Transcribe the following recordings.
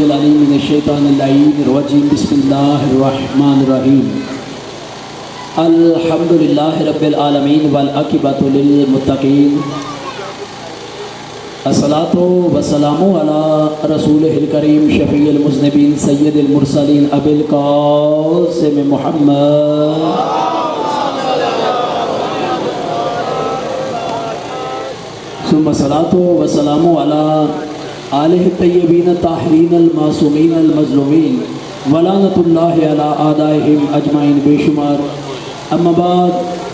العليم من الشيطان اللعين الرجيم بسم الله الرحمن الرحيم الحمد لله رب العالمين والعاقبة للمتقين الصلاة والسلام على رسوله الكريم شفيع المذنبين سيد المرسلين أبي القاسم محمد ثم الصلاة والسلام على آلہ الطیبین الطاہرین المعصومین المظلومین ولعنۃ اللہ علی اعدائہم اجمعین بے شمار اما بعد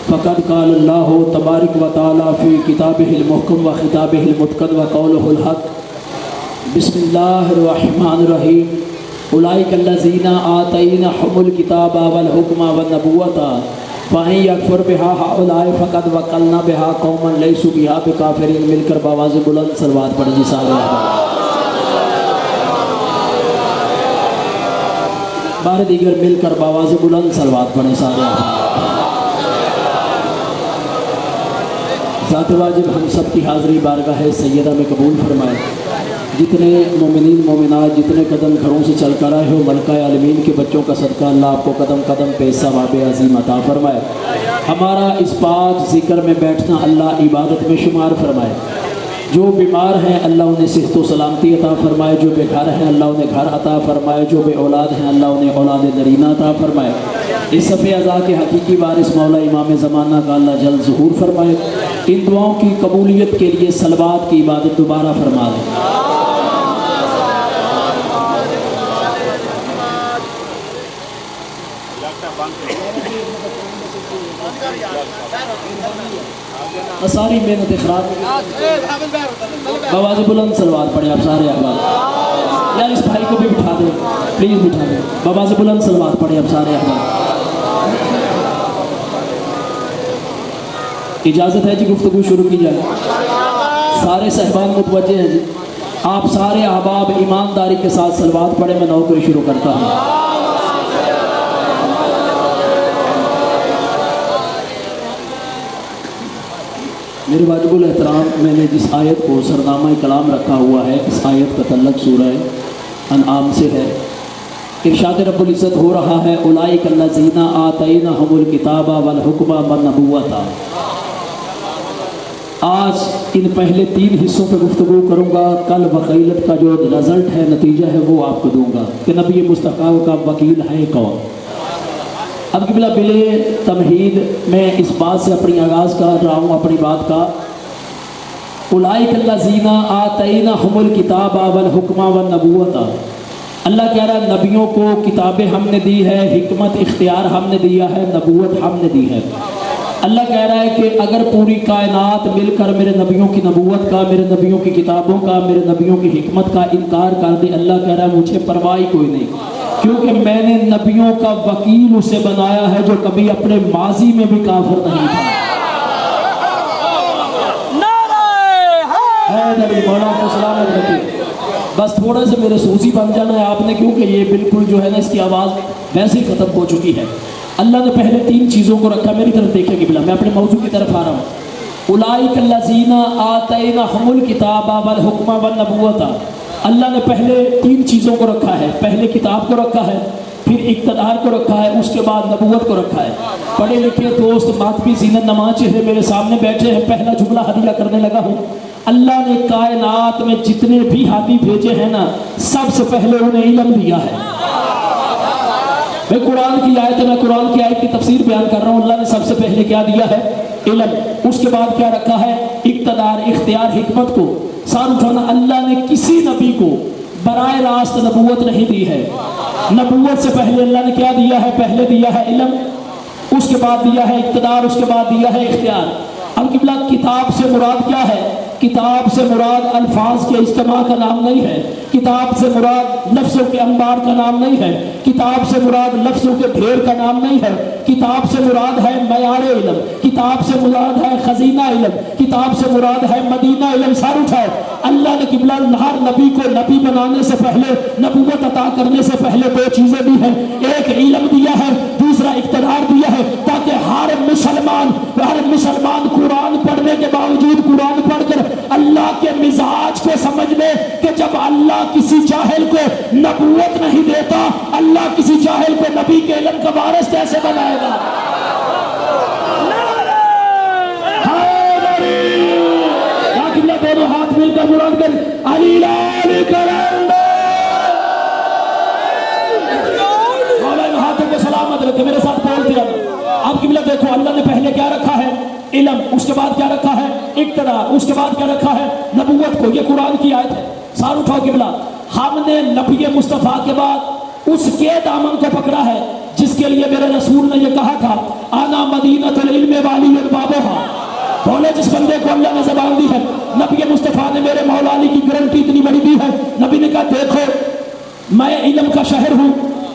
فقد قال اللہ تبارک و تعالی فی کتابہ المحکم و خطابہ المتقن و قولہ الحق بسم اللہ الرحمن الرحیم اولئک الذین آتیناہم الکتاب والحکم والنبوۃ فَإِن يَكْفُرْ بِهَا هَؤُلَاءِ فَقَدْ وَكَّلْنَا بِهَا قَوْمًا لَيْسُوا بِهَا بِكَافِرِينَ مل کر بآواز بلند صلوات پڑھیں جی سارے بار دیگر مل کر بآواز بلند صلوات پڑھیں سارے ذات واجب ہم سب کی حاضری بارگاہ سیدہ میں قبول فرمائے جتنے مومنین مومنات جتنے قدم گھروں سے چل کر آئے ہو ملکہ عالمین کے بچوں کا صدقہ اللہ آپ کو قدم قدم پہ ثواب عظیم عطا فرمائے ہمارا اس پاک ذکر میں بیٹھنا اللہ عبادت میں شمار فرمائے جو بیمار ہیں اللہ انہیں صحت و سلامتی عطا فرمائے جو بے گھر ہیں اللہ انہیں گھر عطا فرمائے جو بے اولاد ہیں اللہ انہیں اولاد نرینہ عطا فرمائے اس صفِ اعضاء کے حقیقی وارث مولا امام زمانہ کا اللہ جلد ظہور فرمائے ان دعاؤں کی قبولیت کے لیے صلوات کی عبادت دوبارہ فرما دیں ساری محنت اخراج بآواز بلند صلوات پڑھیں آپ سارے احباب یار اس بھائی کو بھی بٹھا دیں پلیز بٹھا دیں بآواز بلند صلوات پڑھیں آپ سارے احباب اجازت ہے جی گفتگو شروع کی جائے سارے صاحبان متوجہ ہیں جی آپ سارے احباب ایمانداری کے ساتھ صلوات پڑھیں میں نوکری شروع کرتا ہوں میرے واجب الاحترام میں نے جس آیت کو سرنامہ کلام رکھا ہوا ہے اس آیت کا تعلق سورہ انعام سے ہے ارشاد رب العزت ہو رہا ہے اولئک الذین آتیناہم الکتاب والحکم والنبوۃ آج ان پہلے 3 حصوں پہ گفتگو کروں گا کل وکیلت کا جو رزلٹ ہے نتیجہ ہے وہ آپ کو دوں گا کہ نبی مصطفیٰ کا وکیل ہے کون اب قبلہ بلے تمہید میں اس بات سے اپنی آغاز کر رہا ہوں اپنی بات کا اولئک الذین آتیناہم الکتاب والحکم والنبوۃ اللہ کہہ رہا ہے نبیوں کو کتابیں ہم نے دی ہے حکمت اختیار ہم نے دیا ہے نبوت ہم نے دی ہے اللہ کہہ رہا ہے کہ اگر پوری کائنات مل کر میرے نبیوں کی نبوت کا میرے نبیوں کی کتابوں کا میرے نبیوں کی حکمت کا انکار کر دے اللہ کہہ رہا ہے مجھے پرواہ کوئی نہیں کیونکہ میں نے نبیوں کا وکیل اسے بنایا ہے جو کبھی اپنے ماضی میں بھی کافر نہیں تھا نبی مولا کو سلامت رکھے بس تھوڑا سے میرے سوزی بن جانا ہے آپ نے کیونکہ یہ بالکل جو ہے نا اس کی آواز ویسے ہی ختم ہو چکی ہے اللہ نے پہلے 3 چیزوں کو رکھا میری طرف دیکھیں قبلہ میں اپنے موضوع کی طرف آ رہا ہوں اولئک الذین آتیناہم الکتاب والحکم والنبوۃ اللہ نے پہلے 3 چیزوں کو رکھا ہے پہلے کتاب کو رکھا ہے پھر اقتدار کو رکھا ہے اس کے بعد نبوت کو رکھا ہے پڑھے لکھے دوست ماتمی زینت نماز چہرے میرے سامنے بیٹھے ہیں پہلا جملہ ہدیہ کرنے لگا ہوں اللہ نے کائنات میں جتنے بھی ہادی بھیجے ہیں نا سب سے پہلے انہیں علم دیا ہے میں قرآن کی آیت ہے میں قرآن کی آیت کی تفسیر بیان کر رہا ہوں اللہ نے سب سے پہلے کیا دیا ہے علم اس کے بعد کیا رکھا ہے اقتدار اختیار حکمت کو سار اٹھانا اللہ نے کسی نبی کو براہ راست نبوت نہیں دی ہے نبوت سے پہلے اللہ نے کیا دیا ہے پہلے دیا ہے علم اس کے بعد دیا ہے اقتدار اس کے بعد دیا ہے اختیار اب قبلہ کتاب سے مراد کیا ہے کتاب سے مراد الفاظ کے اجتماع کا نام نہیں ہے کتاب سے مراد لفظوں کے انبار کا نام نہیں ہے کتاب سے مراد لفظوں کے ڈھیر کا نام نہیں ہے کتاب سے مراد ہے معیار علم کتاب سے مراد ہے خزینہ علم کتاب سے مراد ہے مدینہ علم سار اٹھائے اللہ نے قبلہ ہر نبی کو نبی بنانے سے پہلے نبوت عطا کرنے سے پہلے 2 چیزیں دی ہیں ایک علم دیا ہے دوسرا اقتدار دیا ہے تاکہ ہر مسلمان قرآن پڑھنے کے باوجود قرآن پڑھ کر اللہ کے مزاج کو سمجھ لے کہ جب اللہ کسی جاہل کو نبوت نہیں دیتا، اللہ کسی جاہل کو نبی کے علم کا وارث کیسے بنائے گا؟ دونوں ہاتھ مل کر بلند کر علی لال کرندے، مولا ہاتھوں کو سلامت رکھے، میرے ساتھ بول دیا۔ اب قبلہ دیکھو اللہ نے پہلے کیا رکھا ہے؟ علم، اس کے بعد کیا رکھا ہے؟ اقتدار، اس کے بعد کیا رکھا ہے؟ نبوت کو۔ یہ قرآن کی آیت ہے، سار اٹھاؤ قبلہ۔ ہم نے نبی مصطفیٰ کے بعد اس کے دامن کو پکڑا ہے جس کے لیے میرے رسول نے یہ کہا تھا انا مدینۃ العلم والی بابھا۔ بولے جس بندے کو اللہ نے زبان دی ہے، نبی مصطفیٰ نے میرے مولا علی کی گارنٹی اتنی بڑی دی ہے۔ نبی نے کہا دیکھو میں علم کا شہر ہوں،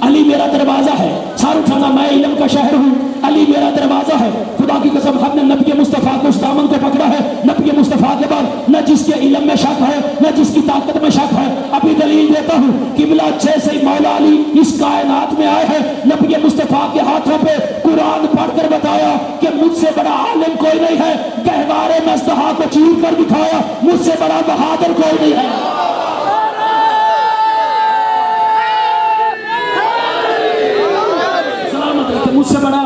علی میرا دروازہ ہے۔ سار اٹھانا، میں علم کا شہر ہوں، علی میرا دروازہ ہے۔ خدا کی قسم ہم نے نبی مصطفیٰ کو اس دامن کو پکڑا ہے، نبی مصطفیٰ کے بعد نہ جس کے علم میں شک ہے نہ جس کی طاقت میں شک ہے۔ ابھی دلیل دیتا ہوں، قبلہ جیسے ہی مولا علی اس کائنات میں آئے ہیں، نبی مصطفیٰ کے ہاتھوں پہ قرآن پڑھ کر بتایا کہ مجھ سے بڑا عالم کوئی نہیں ہے۔ گہوارے میں اژدہا کو چیر کر دکھایا، مجھ سے بڑا بہادر کوئی نہیں ہے۔ مجھ سے بڑا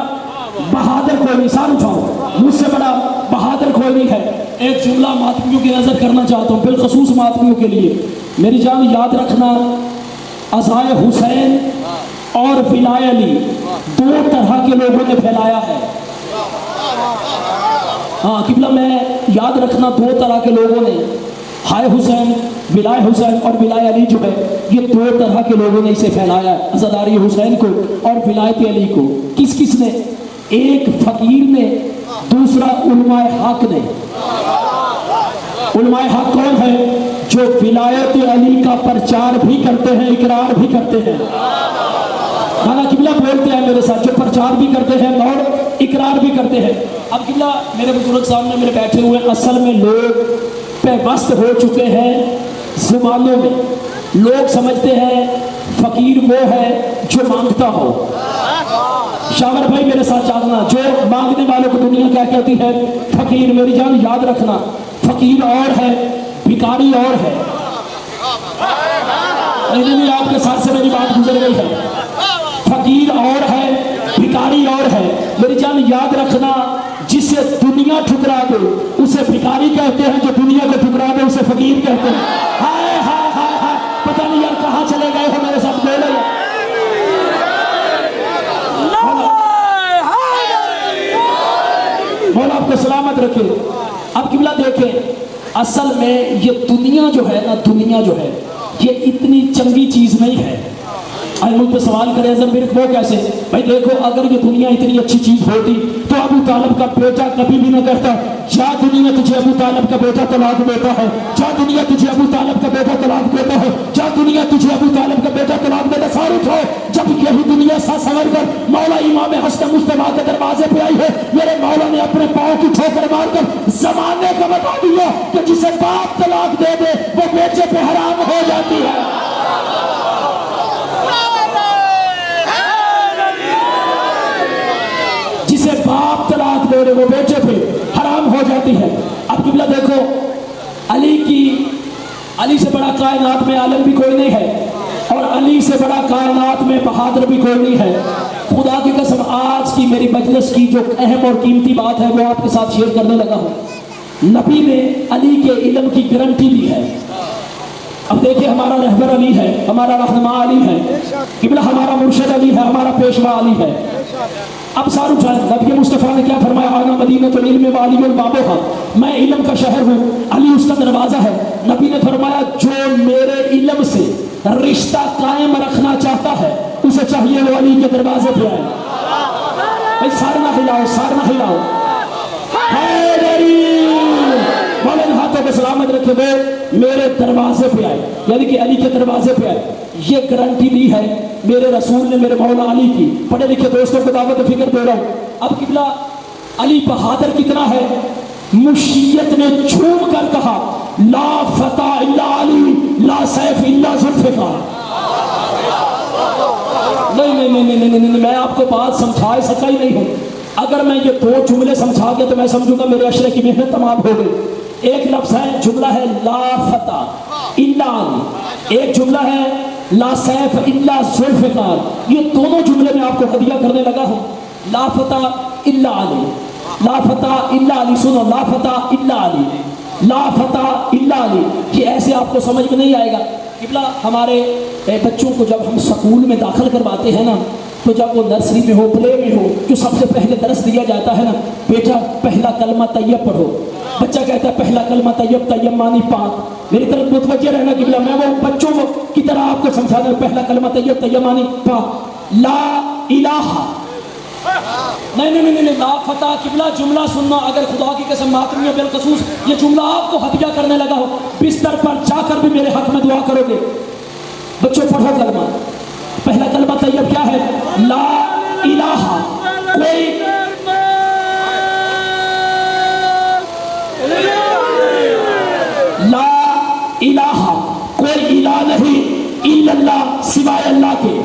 بہادر کوئی نہیں، سار اٹھاؤ، مجھ سے بڑا بہادر کوئی نہیں ہے۔ ایک جملہ ماتمیوں کی نظر کرنا چاہتا ہوں، بالخصوص ماتمیوں کے لیے۔ میری جان یاد رکھنا، عزائے حسین اور ولائے علی دو طرح کے لوگوں نے پھیلایا ہے۔ ہاں قبلہ میں یاد رکھنا، دو طرح کے لوگوں نے، ہائے حسین، ولائے حسین اور ولائے علی جو ہے، یہ دو طرح کے لوگوں نے اسے پھیلایا ہے، عزاداری حسین کو اور ولایت علی کو۔ کس کس نے؟ ایک فقیر نے، دوسرا علماء حق نے۔ علماء حق کون ہے؟ جو ولایت علی کا پرچار بھی کرتے ہیں، اقرار بھی کرتے ہیں۔ کہنا قبلہ بولتے ہیں میرے ساتھ، جو پرچار بھی کرتے ہیں اور اقرار بھی کرتے ہیں۔ اب قبلہ میرے بزرگ سامنے میرے بیٹھے ہوئے، اصل میں لوگ پیوست ہو چکے ہیں زبانوں میں۔ لوگ سمجھتے ہیں فقیر وہ ہے جو مانگتا ہو۔ شاور بھائی میرے ساتھ جاگنا، جو مانگنے والوں کو دنیا کیا کہتی ہے؟ فقیر۔ میری جان یاد رکھنا، فقیر اور ہے، بھکاری اور ہے۔ نہیں، آپ کے ساتھ سے میری بات گزر گئی ہے۔ فقیر اور ہے، بھکاری اور ہے۔ میری جان یاد رکھنا، جسے دنیا ٹھکرا دے اسے بھکاری کہتے ہیں، جو دنیا کو ٹھکرا دے اسے فقیر کہتے ہیں۔ ہائے ہائے ہائے ہائے، پتہ نہیں یار کہاں چلے گئے ہو، میرے ساتھ بولے۔ مولا آپ کو سلامت رکھے۔ اب قبلہ دیکھیں، اصل میں یہ دنیا جو ہے نا، دنیا جو ہے یہ اتنی چنگی چیز نہیں ہے۔ آج مجھ پہ سوال کرے ازمبرک وہ کیسے؟ بھائی دیکھو، اگر یہ دنیا اتنی اچھی چیز ہوتی تو ابو طالب کا بیٹا کبھی بھی نہ کہتا جا دنیا تجھے ابو طالب کا بیٹا طلاق دیتا ہے، جا دنیا تجھے ابو طالب کا بیٹا طلاق دیتا ہے، جا دنیا تجھے ابو طالب کا بیٹا طلاق دیتا ہے۔ سارے اٹھو، جب یہی دنیا سا سنور کر مولا امام حسن مجتبیٰ کے دروازے پہ آئی ہے، میرے مولا نے اپنے پاؤں کی ٹھوکر مار کر زمانے کو بتا دیا کہ جسے باپ طلاق دے دے وہ بیٹے پہ حرام ہو جاتی ہے۔ جسے باپ طلاق دے رہے وہ بیٹے پہ حرام ہو جاتی ہے۔ اب قبلہ دیکھو، علی سے بڑا کائنات میں عالم بھی کوئی نہیں ہے، اور علی سے بڑا کائنات میں بہادر بھی کوئی نہیں ہے۔ خدا کی قسم آج کی میری مجلس کی جو اہم اور قیمتی بات ہے وہ آپ کے ساتھ شیئر کرنے لگا ہوں۔ نبی نے علی کے علم کی گارنٹی دی ہے۔ اب دیکھیں، ہمارا رہبر علی ہے، ہمارا رہنما علی ہے، قبلہ ہمارا مرشد علی ہے، ہمارا پیشوا علی ہے۔ اب سار اٹھائیں، نبی مصطفیٰ نے کیا فرمایا؟ آنا مدینۃ العلم والی بابھا، میں علم کا شہر ہوں، علی اس کا دروازہ ہے۔ نبی نے فرمایا جو میرے علم سے رشتہ قائم رکھنا چاہتا ہے اسے چاہیے وہ علی کے دروازے پہ آئے۔ بھائی سارنا ہلاؤ، سارنا ہلاؤ، مولا ان ہاتھوں پہ سلامت رکھے ہوئے میرے دروازے پہ آئے، یعنی کہ علی کے دروازے پہ آئے۔ یہ گارنٹی دی ہے میرے رسول نے میرے مولا علی کی۔ پڑھے لکھے دوستوں کو دعوت فکر دے رہا ہوں۔ اب قبلہ علی بہادر کتنا ہے؟ مشیت نے جھوم کر کہا لا فتح الا علی لا سیف الا ذوالفقار۔ نہیں، میں آپ کو بات سمجھا سکا ہی نہیں ہوں۔ اگر میں یہ دو جملے سمجھا گیا تو میں سمجھوں گا میرے عشرے کی محنت تمام ہو گئی۔ ایک لفظ ہے جملہ ہے لا فتح الا علی، ایک جملہ ہے لا سیف الا ذوالفقار، یہ دونوں جملے میں آپ کو ہدیہ کرنے لگا ہوں۔ لا فتح الا علی، لا فتح الا علی، سنو لا فتح الا علی، لا فتح الا علی، یہ ایسے آپ کو سمجھ میں نہیں آئے گا۔ قبلہ ہمارے بچوں کو جب ہم سکول میں داخل کرواتے ہیں نا، تو جب وہ نرسری میں ہو پلے میں ہو، جو سب سے پہلے درس دیا جاتا ہے نا، بیٹا پہلا کلمہ طیب پڑھو، بچہ کہتا ہے پہلا کلمہ طیب، طیب معنی پاک، میری طرف متوجہ رہنا قبلہ، میں وہ بچوں کی طرح آپ کو سمجھانا ہے، پہلا کلمہ طیب، طیب معنی پاک، لا الہ، نہیں لا فتح قبلہ جملہ سننا، اگر خدا کی قسم ماتمی بالخصوص یہ جملہ آپ کو ہدیہ کرنے لگا ہو، بستر پر جا کر بھی میرے حق میں دعا کرو گے۔ بچوں پڑھو کلمہ، پہلا کلمہ طیب کیا ہے؟ لا الہ، کوئی لا الہ، کوئی الہ نہیں الا اللہ، سوائے اللہ کے۔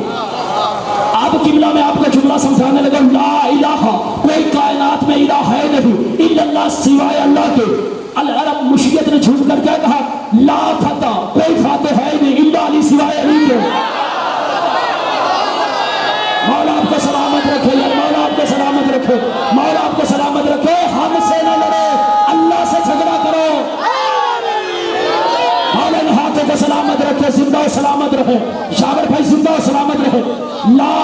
اب قبلہ میں آپ کا جملہ سمجھانے لگا، لا الہ، کوئی کائنات میں الہ ہے نہیں الا اللہ، سوائے اللہ کے۔ العرب مشیت نے جھوٹ کر کیا کہا؟ لا فتح، کوئی فاتح ہے نہیں الا علی، سوائے علی کے۔ مولا آپ کو سلامت رکھے یار، مولا آپ کو سلامت رکھے، مولا آپ کو سلامت رکھے، ہم سے نہ لڑے، اللہ سے جھگڑا کرو۔ مولا ان ہاتھوں کو سلامت رکھے، زندہ و سلامت رہے، شاور بھائی زندہ و سلامت رہے۔ لا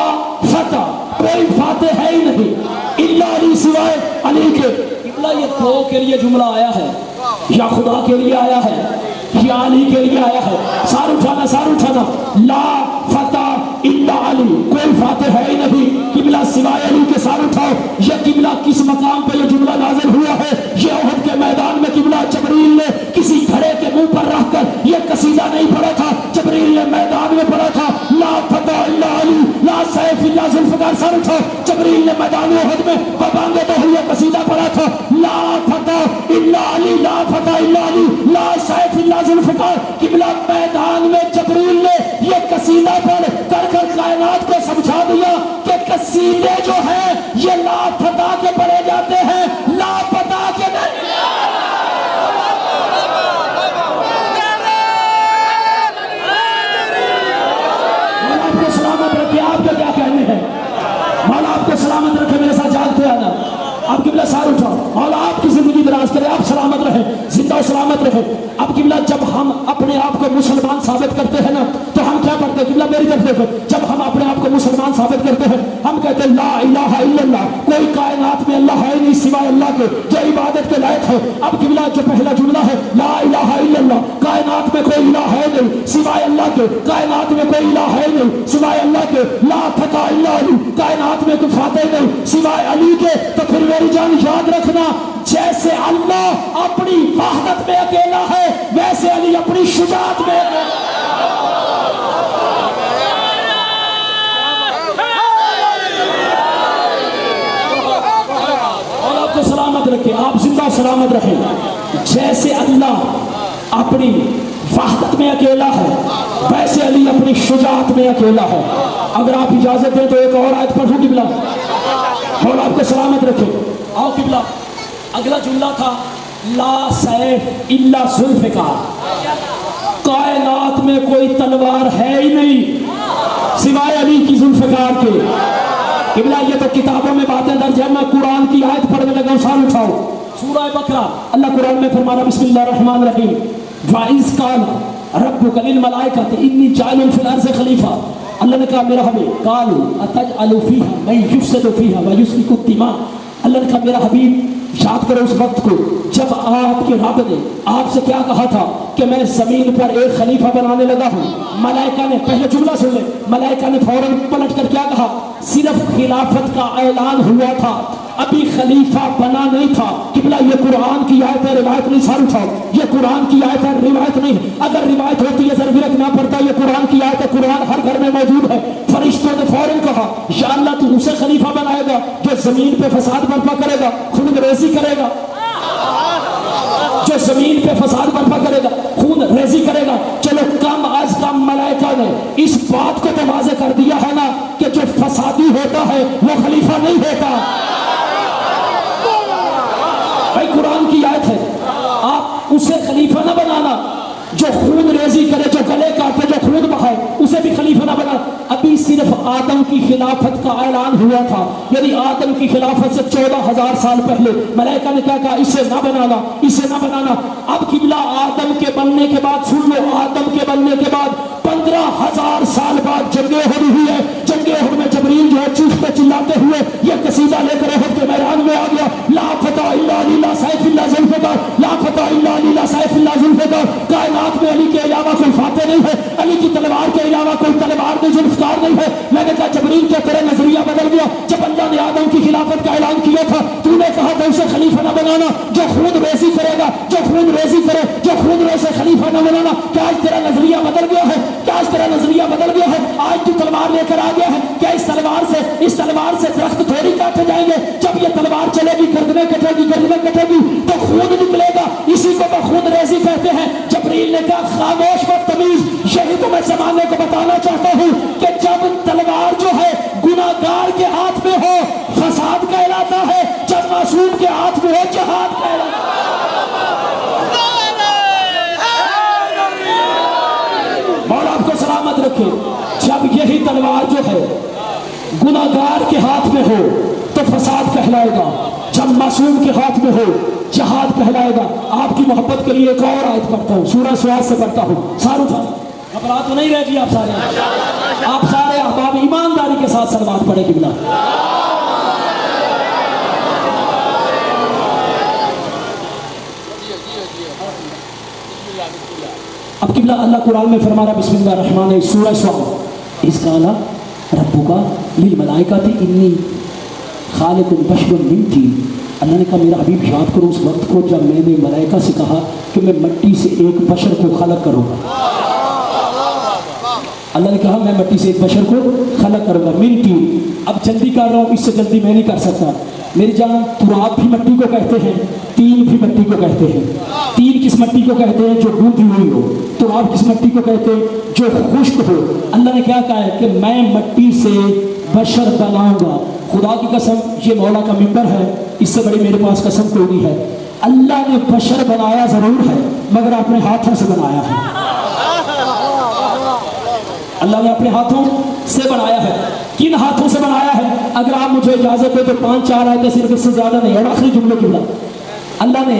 فتح، کوئی فاتح ہے ہی نہیں الا علی، سوائے علی کے۔ قبلہ یہ دو کے لیے جملہ آیا ہے، یا خدا کے لیے آیا ہے یا علی کے لیے آیا ہے؟ سار اٹھانا، سار اٹھانا، لا فتح الا علی، کوئی فاتح ہے ہی نہیں قبلہ سوائے علی کے، سار اٹھاؤ۔ یہ قبلہ کس مقام پہ یہ جملہ نازل ہوا ہے؟ یہ احد کے میدان میں قبلہ جبریل نے کسی گھڑے کے منہ پر رکھ کر یہ قصیدہ نہیں پڑھا تھا، جبریل نے میدان میں پڑھا تھا، لا فتح الا علی، لا سیف الا ذوالفقار، سار اٹھاؤ۔ جبریل نے میدان احد میں ببانگے تو ہوئے قصیدہ پڑھا تھا، لا فتح الا علی، لا فتح الا علی، لا سیف الا ذوالفقار۔ قبلہ میدان میں جبریل نے یہ قصیدہ پڑھ کر کائنات کو سمجھا دیا کہ قصیدے جو ہیں یہ لا فتح کے پڑھے جاتے ہیں، لا فتح کے نہیں۔ مولا آپ کو سلامت رکھے، آپ کے کیا کہنے ہیں؟ مولا آپ کو سلامت رکھے، میرے ساتھ جاگتے آنا۔ اب قبلہ سار اٹھاؤ، مولا آپ کی زندگی دراز کرے، آپ سلامت رہے، زندہ و سلامت رہے۔ اب قبلہ جب ہم اپنے آپ کو مسلمان ثابت کرتے ہیں نا، تو ہم کیا کرتے ہیں؟ قبلہ میری طرف دیکھو، جب ہم اپنے آپ کو مسلمان ثابت کرتے ہیں، ہم کہتے ہیں لا الہ الا اللہ، کوئی کائنات میں اللہ ہے نہیں سوائے اللہ کے جو عبادت کے لائق ہے۔ اب قبلہ جو پہلا جملہ ہے لا الہ الا اللہ، کائنات میں کوئی الہ ہے نہیں سوائے اللہ کے، کائنات میں کوئی الہ ہے نہیں سوائے اللہ کے، لا فتح الا علی، کائنات میں کوئی فاتح نہیں سوائے علی کے۔ تو پھر میری جان یاد رکھنا، جیسے اللہ اپنی وحدت میں اکیلا ہے، ویسے علی اپنی شجاعت میں اکیلا ہے۔ اور آپ کو سلامت رکھے، آپ زندہ سلامت رہیں۔ جیسے اللہ اپنی وحدت میں اکیلا ہے، ویسے علی اپنی شجاعت میں اکیلا ہے۔ اگر آپ اجازت دیں تو ایک اور آیت پڑھوں قبلہ، اور آپ کو سلامت رکھے۔ آؤ قبلہ، اگلا جملہ تھا لا سیف الا ذوالفقار، کائنات میں کوئی تلوار ہے ہی نہیں سوائے علی کی ذوالفقار کے۔ قبلہ یہ تو کتابوں میں باتیں درج ہے، میں قرآن کی آیت پڑھنے لگا ہوں، سال اٹھاؤ۔ سورہ بقرہ، اللہ قرآن میں فرمانا بسم اللہ الرحمن الرحیم، وَإِذْ قَالَ رَبُّكَ لِلْمَلَائِكَةِ إِنِّي جَاعِلٌ فِي الْأَرْضِ خَلِيفَةً، اللہ نے کہا میرا حبیب، قَالُوا أَتَجْعَلُ فِيهَا مَن يُفْسِدُ فِيهَا وَيُسْفِكُ الدِّمَاءَ، اللہ نے کہا میرا حبیب یاد کرو اس وقت کو جب آپ کے رب نے آپ سے کیا کہا تھا کہ میں زمین پر ایک خلیفہ بنانے لگا ہوں۔ ملائکہ نے، پہلے جملہ سن لے، ملائکہ نے فوراً پلٹ کر کیا کہا؟ صرف خلافت کا اعلان ہوا تھا، ابھی خلیفہ بنا نہیں تھا۔ قبلہ یہ قرآن کی آیت ہے، روایت نہیں، سار اٹھاؤ، یہ قرآن کی آیت ہے، روایت نہیں۔ اگر روایت ہوتی ہے ضرور رکھنا پڑتا، یہ قرآن کی آیت ہے، قرآن ہر گھر میں موجود ہے۔ فرشتوں نے فوراً کہا یا اللہ تو اسے خلیفہ بنائے گا جو زمین پہ فساد برپا کرے گا، خون ریزی کرے گا، جو زمین پہ فساد برپا کرے گا، خون ریزی کرے گا۔ چلو کم از کم ملائکہ نے اس بات کو تو واضح کر دیا ہے نا کہ جو فسادی ہوتا ہے وہ خلیفہ نہیں ہوتا۔ بھائی قرآن کی آیت ہے، آپ اسے خلیفہ نہ بنانا جو خون ریزی کرے, جو گلے کاٹے, جو خون بہائے, اسے بھی خلیفہ نہ بنا. ابھی صرف آدم کی خلافت کا اعلان ہوا تھا, یعنی آدم کی خلافت سے 14,000 سال پہلے ملائکہ نے کیا کہا, اسے نہ بنانا, اسے نہ بنانا. اب قبلہ آدم کے بننے کے بعد, سن لو, آدم کے بننے کے بعد 15,000 سال بعد جنگ احد ہوئی ہے. جنگ احد میں جبریل جو ہے چیختے چلاتے ہوئے یہ قصیدہ لے کر احد کے میدان میں آ گیا, لا فتح الا للہ سیف اللہ ذوالفقار, لا فتح الا للہ سیف اللہ ذوالفقار. کائنات میں علی کے علاوہ کوئی فاتح نہیں ہے, علی کی تلوار کے علاوہ کوئی تلوار نہیں, ذوالفقار نہیں ہے. میں نے کہا جبریل کیا تیرا نظریہ بدل گیا؟ جب اللہ نے آدم کی خلافت کا اعلان کیا تھا تو نے کہا تھا اسے خلیفہ نہ بنانا جو خون ریزی کرے گا, جو خون ریزی کرے, جو خون ریزے, خلیفہ نہ بنانا. کیا آج تیرا نظریہ بدل گیا ہے؟ کیا آج تیرا نظریہ بدل گیا ہے؟ آج تو تلوار لے کر آ گیا ہے. کیا اس تلوار سے درخت تھوڑی کاٹے جائیں گے؟ جب یہ تلوار چلے گی, گردنیں کٹے گی تو خون نکلے گا. اسی کو خون ریزی کہتے ہیں. جبریل نے کہا خاموش بدتمیز, یہی تو میں زمانے کو بتانا چاہتا ہوں کہ جب تلوار جو ہے گناہگار کے ہاتھ میں ہو فساد کہلاتا ہے, جب معصوم کے ہاتھ میں ہو جہاد کہلاتا ہے. مولا آپ کو سلامت رکھے. جب یہی تلوار جو ہے گناہگار کے ہاتھ میں ہو تو فساد کہلائے گا, جب معصوم کے ہاتھ میں ہو جہاد کہلائے گا. آپ کی محبت کے لیے ایک اور آیت پڑھتا ہوں, سورہ سواد سے پڑھتا ہوں. ساروں تھا گھبراہٹ تو نہیں رہ گی. آپ سارے احباب ایمانداری کے ساتھ صلوات پڑھے قبلہ. اب قبلہ اللہ قرآن میں فرما رہا بسم اللہ الرحمن الرحیم, سورہ سواد, اس قال ربک للملائکۃ انی خالق بشر من طین. اللہ نے کہا میرا حبیب یاد کرو اس وقت کو جب میں نے ملائکہ سے کہا کہ میں مٹی سے ایک بشر کو خلق کروں گا. اللہ نے کہا میں مٹی سے ایک بشر کو خلق کروں گا من طین. اب جلدی کر رہا ہوں, اس سے جلدی میں نہیں کر سکتا. میری جان, تراب بھی مٹی کو کہتے ہیں, تین بھی مٹی کو کہتے ہیں. تین کس مٹی کو کہتے ہیں؟ جو گوندھی ہوئی ہو. تراب کس مٹی کو کہتے ہیں؟ جو خشک ہو. اللہ نے کیا کہا ہے کہ میں مٹی سے بشر بناؤں گا. خدا کی قسم, یہ مولا کا ممبر ہے, اس سے بڑی میرے پاس قسم کوئی نہیں ہے. اللہ نے بشر بنایا ضرور ہے مگر اپنے ہاتھوں سے بنایا ہے. اللہ نے اپنے ہاتھوں سے بنایا ہے. کن ہاتھوں سے بنایا ہے؟ اگر آپ مجھے اجازت دے تو 5-4 آیتیں صرف, اس سے زیادہ نہیں. اور آخری جملے کی بات, اللہ نے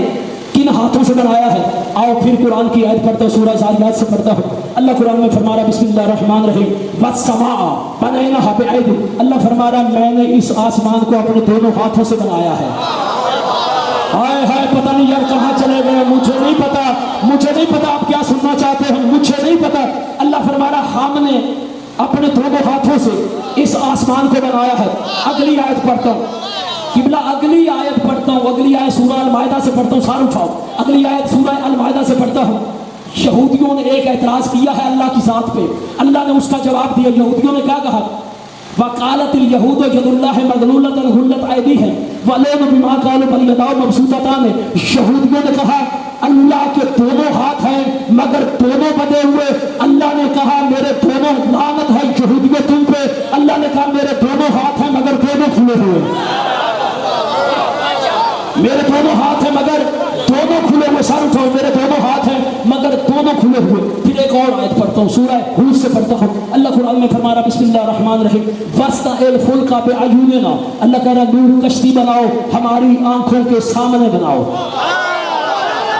کن ہاتھوں سے بنایا ہے؟ آؤ پھر قرآن کی آیت پڑھتا ہوں, سورہ زاریات سے پڑھتا ہوں. اللہ قرآن میں فرما رہا بسم اللہ الرحمن الرحیم والسماء بنیناها بأید. اللہ فرما رہا میں نے اس آسمان کو اپنے دونوں ہاتھوں سے بنایا ہے. ہائے ہائے, پتہ نہیں یار کہاں چلے گئے, مجھے نہیں پتا آپ کیا سننا چاہتے ہیں, مجھے نہیں پتا. اللہ فرما رہا ہم نے اپنے دونوں ہاتھوں سے اس آسمان کو بنایا ہے. اگلی آیت پڑھتا ہوں قبلہ, اگلی آیت پڑھتا ہوں, اگلی آیت سورہ المائدہ سے پڑھتا ہوں. ساروں اٹھاؤ, اگلی آیت سورہ المائدہ سے پڑھتا ہوں. یہودیوں نے ایک اعتراض کیا ہے اللہ کی ذات پہ, اللہ نے اس کا جواب دیا. یہودیوں نے کیا کہا؟ وقالت اليهود يد الله مغلولة غلت أيديهم ولعنوا بما قالوا بل يداه مبسوطتان. یہودیوں نے کہا اللہ کے دونوں ہاتھ ہیں مگر دونوں بدے ہوئے. اللہ نے کہا میرے دونوں, لعنت ہے یہودیوں تم پہ. اللہ نے کہا میرے دونوں ہاتھ ہیں مگر دونوں کھلے ہوئے. میرے دونوں ہاتھ ہیں مگر دونوں کھلے ہوئے. سر اٹھاؤ, میرے دونوں ہاتھ ہیں مگر دونوں کھلے ہوئے. پھر ایک اور آیت پڑھتا ہوں, سورہ ہود سے پڑھتا ہوں. اللہ قرآن میں فرما رہا بسم اللہ الرحمن الرحیم وَاسْتَعِنْ الْفُلْكَ بِأَعْيُنِنَا. اللہ کہہ رہا نور کشتی بناؤ, ہماری آنکھوں کے سامنے بناؤ.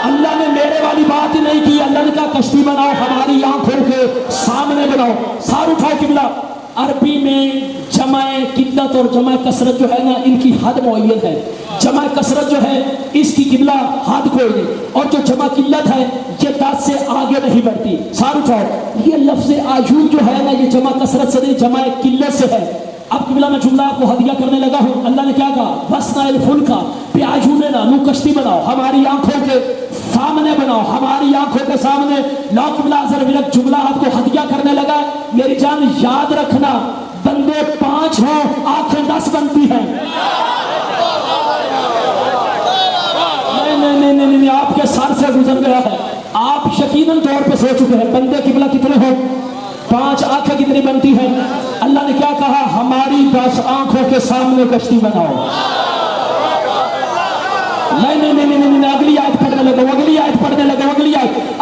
اللہ نے میرے والی بات ہی نہیں کی, اللہ نے کہا کشتی بناؤ ہماری آنکھوں کے سامنے بناؤ. سار اٹھائے قبلہ. عربی میں جمع قلت اور جمع کثرت جو ہے نا, ان کی حد معین ہے. جمع کثرت جو ہے اس کی قبلہ حد کوئی نہیں, اور جو جمع قلت ہے یہ 10 سے آگے نہیں بڑھتی. سار اٹھاؤ, یہ لفظ آجون جو ہے نا یہ جمع کثرت سے نہیں, جمع قلت سے ہے. اب قبلہ میں جملہ آپ کو ہدیہ کرنے لگا ہوں. اللہ نے کیا کہا؟ وَاسْنَعِ الْفُلْكَ بِأَعْيُنِنَا, نو کشتی بناؤ ہماری آنکھوں کے سامنے بناؤ, ہماری آنکھوں کے سامنے. لا قبلہ ذرا جملہ آپ کو ہدیہ کرنے لگا. میری جان یاد رکھنا, بندے 5 ہوں آنکھیں 10 بنتی ہیں. نہیں, آپ کے سر سے گزر گیا ہے. آپ یقیناً طور پہ سو چکے ہیں بندے قبلہ کتنے ہو, 5. آنکھیں کتنی بنتی ہیں؟ اللہ نے کیا کہا؟ ہماری 10 آنکھوں کے سامنے کشتی بناؤ. نہیں, اگلی آیت پڑھنے لگا, اگلی آیت آیت پڑھنے لگا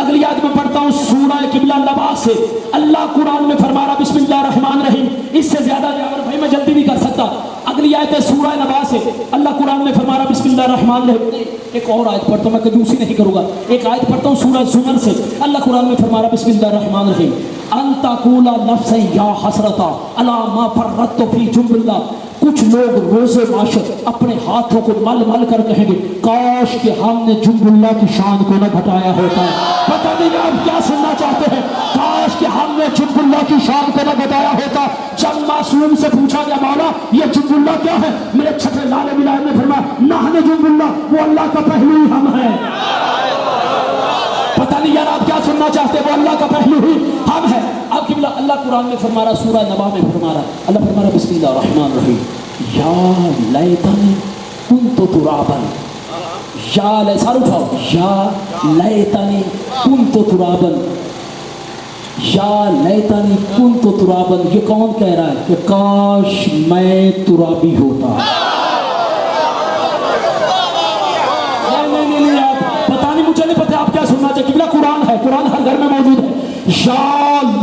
اگلی آیت میں پڑھتا ہوں سورہ قبلہ نبا سے. اللہ قرآن میں فرما رہا بسم اللہ الرحمن الرحیم. اس سے زیادہ جاور بھائی میں جلدی نہیں کر سکتا. اگلی آیت ہے سورہ نبا سے. اللہ قرآن میں فرما رہا بسم اللہ الرحمن الرحیم. ایک اور آیت پڑھتا ہوں, میں کنجوسی نہیں کروں گا, ایک آیت پڑھتا ہوں سورہ زمر سے. اللہ قرآن میں فرما رہا بسم اللہ الرحمن الرحیم. ان تقول نفس یا حسرتا علی ما فرطت فی جنب اللہ. کچھ لوگ روز معاشر اپنے ہاتھوں کو مل مل کر کہیں گے کاش کہ ہم نے جنب اللہ کی شان کو نہ گھٹایا ہوتا. پتہ نہیں آپ کیا سننا چاہتے ہیں, کاش کہ ہم نے جنب اللہ کی شان کو نہ گھٹایا ہوتا. جب معصوم سے پوچھا گیا مولا یہ جنب اللہ کیا ہے, میرے چھٹے لال ملائم نے فرمایا نحن جنب اللہ, وہ اللہ کا پہلو ہی ہم ہیں. پتہ نہیں یار آپ کیا سننا چاہتے ہیں, وہ اللہ کا پہلو ہی ہم ہیں. اب قبلہ اللہ قرآن میں فرما رہا, سورہ نبا میں فرما رہا, اللہ فرما رہا بسم اللہ الرحمن الرحیم. یا لیتنی کنت ترابا, یا سارے اٹھاؤ, یا لیتنی کنت ترابا, یا لیتنی کنت ترابا. یہ کون کہہ رہا ہے کہ کاش میں ترابی ہوتا. نہیں آپ پتہ نہیں, مجھے نہیں پتہ آپ کیا سننا چاہتے. قبلہ قرآن ہے, قرآن ہر گھر میں موجود ہے. یا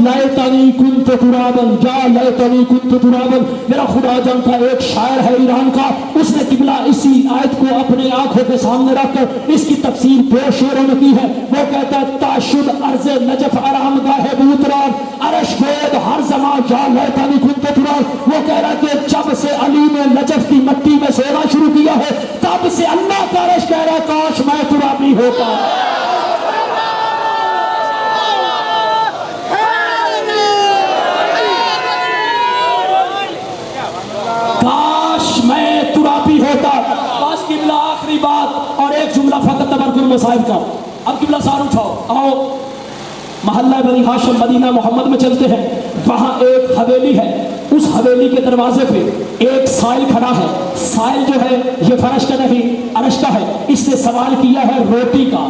لیتنی کنت ترابا, یا لیتنی کنت ترابا. میرا خدا جانتا ہے ایک شاعر ہے ایران کا, اس نے قبلہ اسی آیت کو اپنے آنکھوں کے سامنے رکھ کر اس کی تفسیر دو شعروں میں کی ہے. وہ کہتا ہے تاشد ارض نجف آرام گاہ بوتران عرش گود ہر زمان یا لیتنی کنت ترابا. وہ کہہ رہا ہے کہ جب سے علی نے نجف کی مٹی میں سونا شروع کیا ہے تب سے اللہ کا عرش کہہ رہا ہے کاش میں ترابی ہوتا. ہوتا. بس قبلہ آخری بات اور ایک جملہ فقط تبرک المصائب کا. اب قبلہ سار اٹھاؤ, آؤ محلہ بنی ہاشم مدینہ محمد میں چلتے ہیں. وہاں ایک حویلی ہے, اس حویلی کے دروازے پہ ایک سائل کھڑا ہے. سائل جو ہے یہ فرش کا نہیں عرش کا ہے. اس نے سوال کیا ہے روٹی کا.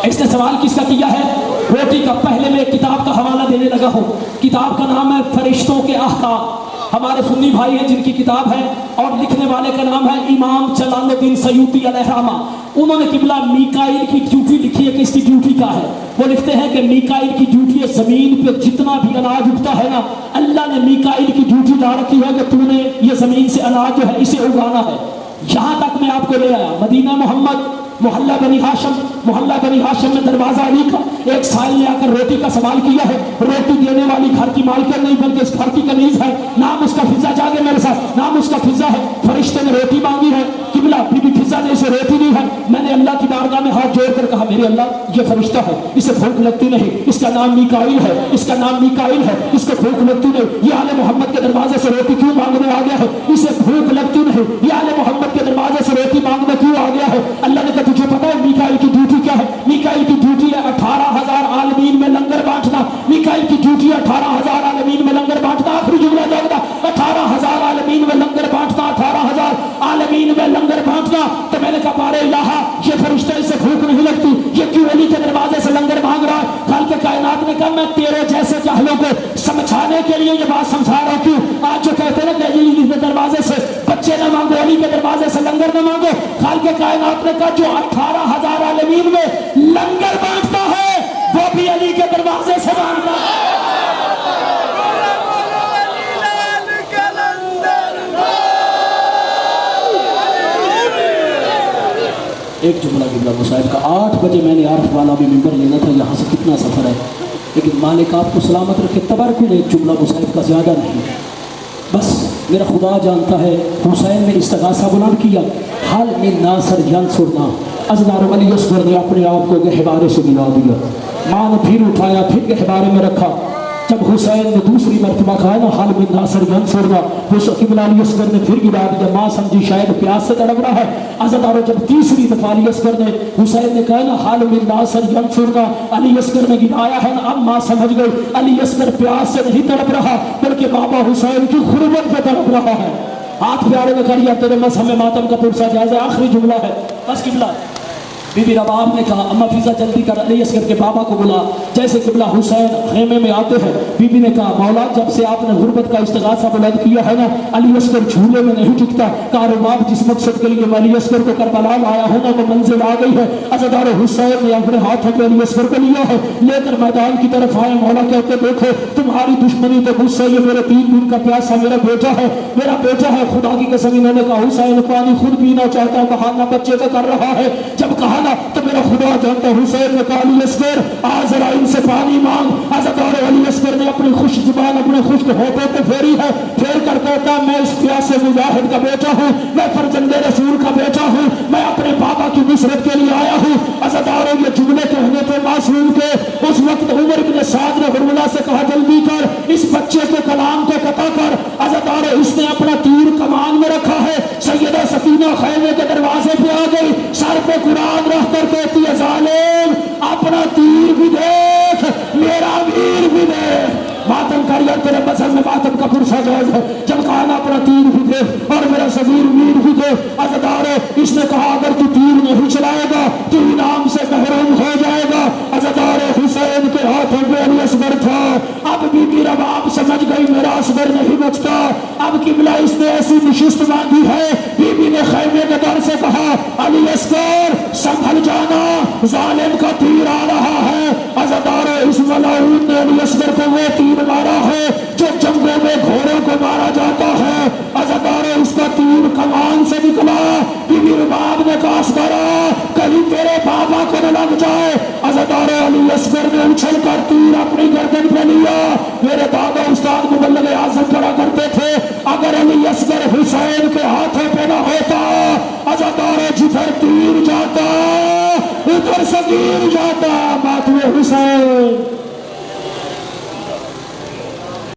اس نے سوال کس کا کیا ہے, روٹی کا. پہلے میں ایک کتاب کا حوالہ دینے لگا ہوں. کتاب کا نام ہے فرشتوں کے احکام. ہمارے سنی بھائی ہیں جن کی کتاب ہے, اور لکھنے والے کا نام ہے امام جلال الدین سیوطی علیہ رحمہ. انہوں نے قبلہ میکائیل کی ڈیوٹی لکھی ہے کہ اس کی ڈیوٹی کیا ہے. وہ لکھتے ہیں کہ میکائیل کی ڈیوٹی ہے زمین پہ جتنا بھی اناج اگتا ہے نا, اللہ نے میکائیل کی ڈیوٹی لا رکھی ہے کہ تم نے یہ زمین سے اناج جو ہے اسے اگانا ہے. یہاں تک میں آپ کو لے آیا مدینہ محمد محلہ بنی ہاشم. محلہ بنی ہاشم میں دروازہ علی کا. ایک سائل نے آ کر روٹی کا سوال کیا ہے. روٹی دینے والی گھر کی مالکن نہیں بلکہ اس گھر کی کنیز ہے. نام اس کا فضا, جاگے میرے ساتھ, نام اس کا فضا ہے. فرشتے نے روٹی مانگی ہے. قبلہ بی بی فضا نے اسے روٹی دی ہے. میں نے اللہ کی بارگاہ میں ہاتھ جوڑ کر کہا میرے اللہ یہ فرشتہ ہے, اسے بھوک لگتی نہیں, اس کا نام میکائیل ہے, اس کا نام میکائیل ہے, اس کو بھوک لگتی نہیں. یہ آل محمد کے دروازے سے روٹی کیوں مانگنے آ گیا ہے, اسے بھوک لگتی نہیں. یہ آل محمد کے دروازے سے روٹی مانگنے کیوں آ گیا ہے. اللہ نے کہا تجھے پتا ہے میکائیل کی ڈیوٹی کیا ہے. میکائیل کی ڈیوٹی ہے 18,000 عالمین میں لنگر بانٹنا. میکائیل کی ڈیوٹی ہے 18,000 عالمین میں لنگر بانٹنا. آخری جملہ جاؤں 18,000 عالمین میں لنگر بانٹنا, 18,000 عالمین میں لنگر بانٹنا. تو میں نے کہا بارے الہا یہ فرشتہ اسے بھوک نہیں لگتی, یہ کیوں علی کے دروازے سے لنگر مانگ رہا ہے. خالق کائنات نے کہا میں تیرے جیسے جاہلوں کو سمجھانے کے لیے یہ بات سمجھا رہا ہوں. آج جو کہتے ہیں کہ علی کے دروازے سے بچے نہ مانگو, علی کے دروازے سے لنگر نہ مانگو. خالق کائنات نے کہا جو 18,000 عالمین میں لنگر بانٹتا ہے وہ بھی علی کے دروازے سے مانگتا ہے. ایک جملہ قبلہ مصائب کا. 8 بجے میں نے عارف والا بھی ممبر لینا تھا, یہاں سے کتنا سفر ہے, لیکن مالک آپ کو سلامت رکھے. تبرک ایک جملہ مصائب کا زیادہ نہیں, بس میرا خدا جانتا ہے. حسین نے استغاثہ بلند کیا, حال من ناصر ینصرنا. ازدار علی اصغر نے اپنے آپ کو گہوارے سے ملا دیا, ماں نے پھر اٹھایا, پھر گہوارے میں رکھا. جب حسین نے دوسری مرتبہ کہا نا حال من ناصر ینصرنا, قبلہ علی اصغر نے پھر گرا دیا. ماں سمجھی شاید پیاس سے تڑپ رہا ہے. ازدار جب تیسری دفعہ علی اصغر نے حسین نے کہا نا حال من ناصر ینصرنا, علی اصغر نے گرایا ہے نا. اب ماں سمجھ گئی علی اصغر پیاس سے نہیں تڑپ رہا بلکہ بابا حسین کی غربت پہ تڑپ رہا ہے. ہاتھ پیارے میں کر لیا, تیرے مذہب میں ماتم کا پرسہ جائز ہے. آخری جملہ ہے بس قبلہ. بی بی رباب نے کہا اما فیضا جلدی کر، علی اصغر کے بابا کو بلا۔ جیسے قبلہ حسین خیمے میں آتے ہیں، بی بی نے کہا مولا جب سے آپ نے غربت کا استغاثہ بلند کیا ہے نا، علی اصغر جھولے میں نہیں ٹکتا۔ کہا رباب جس مقصد کے لیے میں علی اصغر کو کربلا لایا ہوں نا وہ منزل آ گئی ہے۔ عزادار حسین نے اپنے ہاتھوں میں علی اصغر کو لیا ہے، لے کر میدان کی طرف آئے۔ مولا کہتے دیکھو تمہاری دشمنی تو مجھ سے، یہ میرے 3 دن کا پیاسا میرا بیٹا ہے، میرا بیٹا ہے، خدا کی قسم۔ انہوں نے کہا حسین پانی خود پینا چاہتا ہے، بہانا بچے کا کر رہا ہے۔ جب کہا نا تو میرا خدا جانتا ہے۔ حسین نے کہا علی اصغر آ ذرا ان سے پانی مانگ۔ عزادار علی اصغر نے اپنی خوش زبان اپنے خشک ہونٹوں پہ پھیری ہے، پھیر کر کہتا میں اس پیاسے مجاہد کا بیٹا ہوں، میں فرزند رسول کا بیٹا ہوں، میں اپنے بابا کی نصرت کے لیے آیا ہوں۔ عزاداروں یہ جملے کہنے تھے معصوم کے۔ اس وقت عمر بن سعد نے حرملہ سے کہا جلدی کر اس بچے کے کلام کو قطع کر۔ عزاداروں اس نے اپنا تیر کمان میں رکھا ہے۔ سیدہ سکینہ خیمے کے دروازے پہ آ گئی، سر پہ قرآن رکھ کر کہتی ہے ظالم اپنا تیر بھی دیکھ میرا ویر بھی دیکھ۔ ماتم کر یا تیرے مذہب میں ماتم کا پرسہ جائز ہے۔ جب کہا نا اپنا تیر بھی دے اور میرا صغیر ویر بھی دے۔ عزاداروں اس نے کہا اگر تو تیر نہیں چلائے گا تو انعام سے محروم ہو جائے گا۔ عزاداروں حسین کے ہاتھوں پہ علی اصغر تھا۔ اب بی بی رباب سمجھ گئی میرا اصغر نہیں بچتا، اب قبلہ اس نے ایسی نشست باندھی ہے۔ بی بی نے خیمے کے در سے کہا علی اصغر سنبھل جانا، ظالم کا تیر آ رہا ہے۔ عزاداروں اس ملعون نے علی اصغر کو وہ تیر مارا ہے جو جنگوں میں گھوڑوں کو مارا جاتا ہے۔ عزاداروں اس کا تیر کمان سے نکلا۔ بی بی رباب نے کہا اصغرا کہیں تیرے بابا کو نہ لگ جائے۔ عزاداروں علی اصغر نے اچھل کر تیر اپنی گردن پہ لیا۔ میرے دادا استاد مبلغ اعظم پڑھا کرتے تھے اگر علی اصغر حسین کے ہاتھوں پہ نہ ہوتا عزاداروں جدھر تیر جاتا ادھر صغیر جاتا۔ ماتم حسین